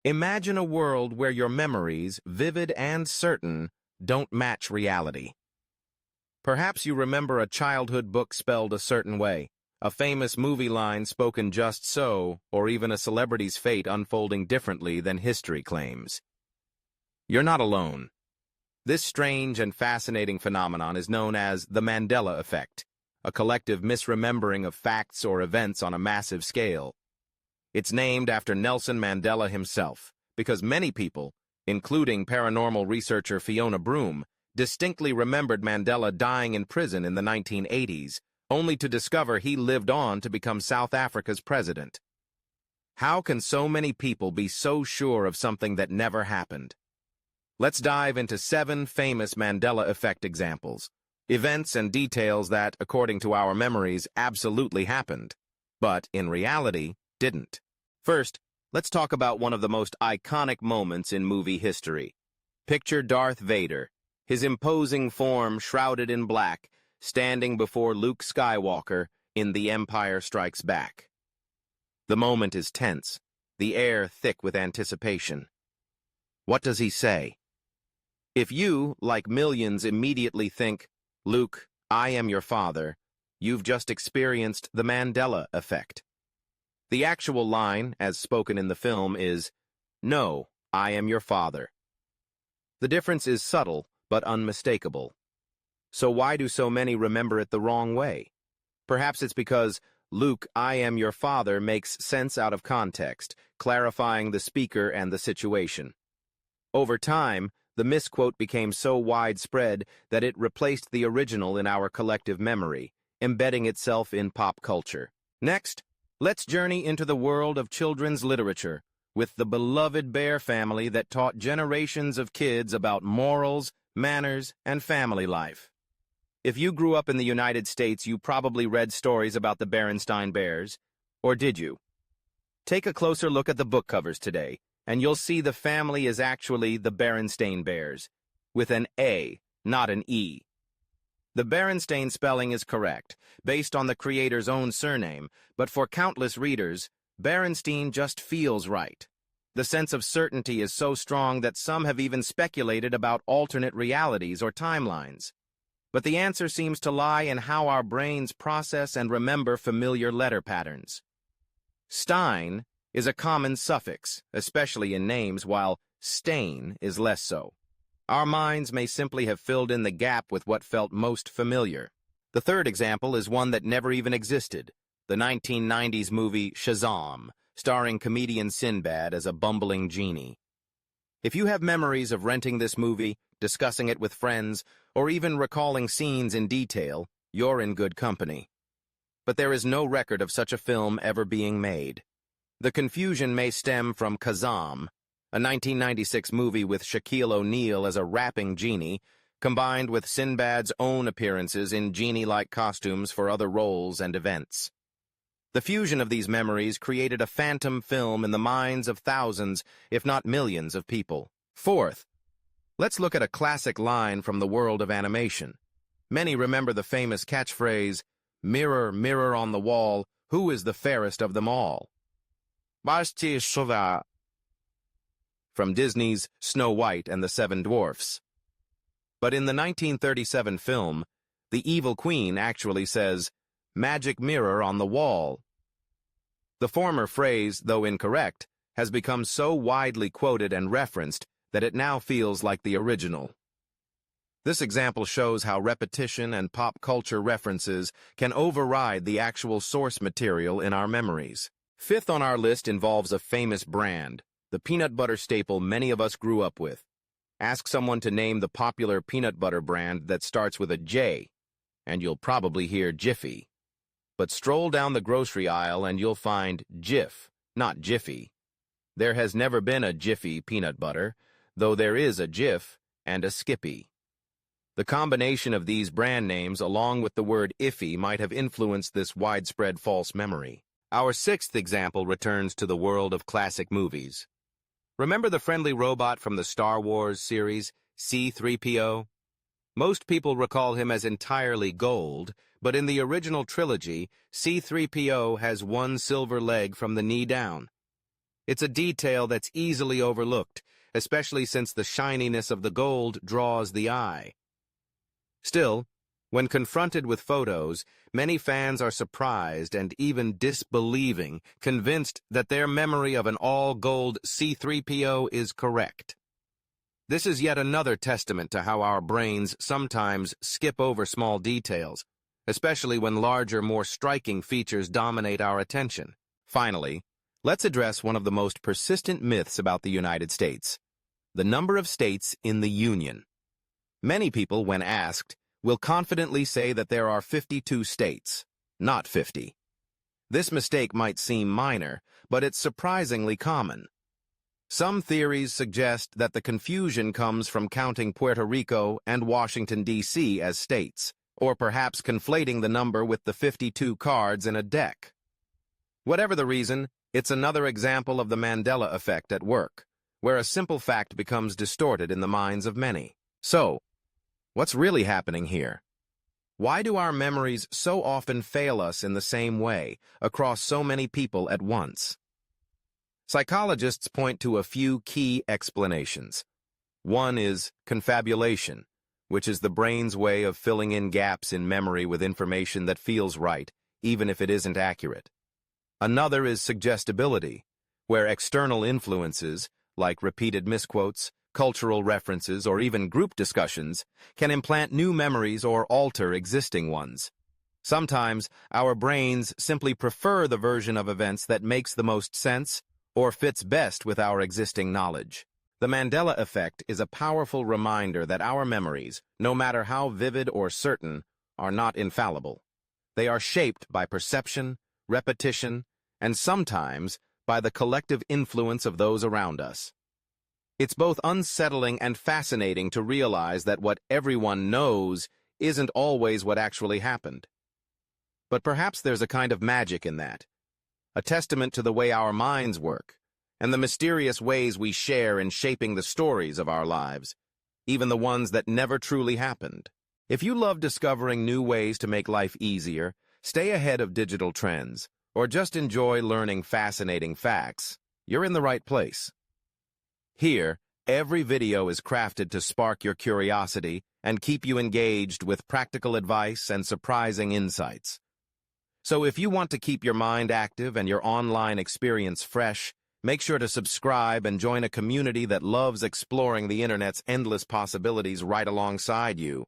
Imagine a world where your memories, vivid and certain, don't match reality. Perhaps you remember a childhood book spelled a certain way, a famous movie line spoken just so, or even a celebrity's fate unfolding differently than history claims. You're not alone. This strange and fascinating phenomenon is known as the Mandela Effect, a collective misremembering of facts or events on a massive scale. It's named after Nelson Mandela himself, because many people, including paranormal researcher Fiona Broome, distinctly remembered Mandela dying in prison in the 1980s, only to discover he lived on to become South Africa's president. How can so many people be so sure of something that never happened? Let's dive into 7 famous Mandela Effect examples, events and details that, according to our memories, absolutely happened, but in reality, didn't. First, let's talk about one of the most iconic moments in movie history. Picture Darth Vader, his imposing form shrouded in black, standing before Luke Skywalker in The Empire Strikes Back. The moment is tense, the air thick with anticipation. What does he say? If you, like millions, immediately think, "Luke, I am your father," you've just experienced the Mandela Effect. The actual line, as spoken in the film, is, "No, I am your father." The difference is subtle, but unmistakable. So why do so many remember it the wrong way? Perhaps it's because "Luke, I am your father" makes sense out of context, clarifying the speaker and the situation. Over time, the misquote became so widespread that it replaced the original in our collective memory, embedding itself in pop culture. Next, let's journey into the world of children's literature, with the beloved Bear family that taught generations of kids about morals, manners, and family life. If you grew up in the United States, you probably read stories about the Berenstain Bears, or did you? Take a closer look at the book covers today, and you'll see the family is actually the Berenstain Bears, with an A, not an E. The Berenstain spelling is correct, based on the creator's own surname, but for countless readers, Berenstein just feels right. The sense of certainty is so strong that some have even speculated about alternate realities or timelines. But the answer seems to lie in how our brains process and remember familiar letter patterns. Stein is a common suffix, especially in names, while stain is less so. Our minds may simply have filled in the gap with what felt most familiar. The third example is one that never even existed, the 1990s movie Shazam, starring comedian Sinbad as a bumbling genie. If you have memories of renting this movie, discussing it with friends, or even recalling scenes in detail, you're in good company. But there is no record of such a film ever being made. The confusion may stem from Kazam, a 1996 movie with Shaquille O'Neal as a rapping genie, combined with Sinbad's own appearances in genie-like costumes for other roles and events. The fusion of these memories created a phantom film in the minds of thousands, if not millions, of people. Fourth, let's look at a classic line from the world of animation. Many remember the famous catchphrase, "Mirror, mirror on the wall, who is the fairest of them all?" From Disney's Snow White and the Seven Dwarfs. But in the 1937 film, the evil queen actually says, "Magic mirror on the wall." The former phrase, though incorrect, has become so widely quoted and referenced that it now feels like the original. This example shows how repetition and pop culture references can override the actual source material in our memories. Fifth on our list involves a famous brand, the peanut butter staple many of us grew up with. Ask someone to name the popular peanut butter brand that starts with a J, and you'll probably hear Jiffy. But stroll down the grocery aisle and you'll find Jif, not Jiffy. There has never been a Jiffy peanut butter, though there is a Jif and a Skippy. The combination of these brand names along with the word iffy might have influenced this widespread false memory. Our sixth example returns to the world of classic movies. Remember the friendly robot from the Star Wars series, C-3PO? Most people recall him as entirely gold, but in the original trilogy, C-3PO has one silver leg from the knee down. It's a detail that's easily overlooked, especially since the shininess of the gold draws the eye. Still, when confronted with photos, many fans are surprised and even disbelieving, convinced that their memory of an all-gold C-3PO is correct. This is yet another testament to how our brains sometimes skip over small details, especially when larger, more striking features dominate our attention. Finally, let's address one of the most persistent myths about the United States: the number of states in the Union. Many people, when asked, will confidently say that there are 52 states, not 50. This mistake might seem minor, but it's surprisingly common. Some theories suggest that the confusion comes from counting Puerto Rico and Washington, D.C. as states, or perhaps conflating the number with the 52 cards in a deck. Whatever the reason, it's another example of the Mandela Effect at work, where a simple fact becomes distorted in the minds of many. So, what's really happening here? Why do our memories so often fail us in the same way, across so many people at once? Psychologists point to a few key explanations. One is confabulation, which is the brain's way of filling in gaps in memory with information that feels right, even if it isn't accurate. Another is suggestibility, where external influences, like repeated misquotes, cultural references, or even group discussions, can implant new memories or alter existing ones. Sometimes, our brains simply prefer the version of events that makes the most sense or fits best with our existing knowledge. The Mandela Effect is a powerful reminder that our memories, no matter how vivid or certain, are not infallible. They are shaped by perception, repetition, and sometimes by the collective influence of those around us. It's both unsettling and fascinating to realize that what everyone knows isn't always what actually happened. But perhaps there's a kind of magic in that, a testament to the way our minds work, and the mysterious ways we share in shaping the stories of our lives, even the ones that never truly happened. If you love discovering new ways to make life easier, stay ahead of digital trends, or just enjoy learning fascinating facts, you're in the right place. Here, every video is crafted to spark your curiosity and keep you engaged with practical advice and surprising insights. So if you want to keep your mind active and your online experience fresh, make sure to subscribe and join a community that loves exploring the internet's endless possibilities right alongside you.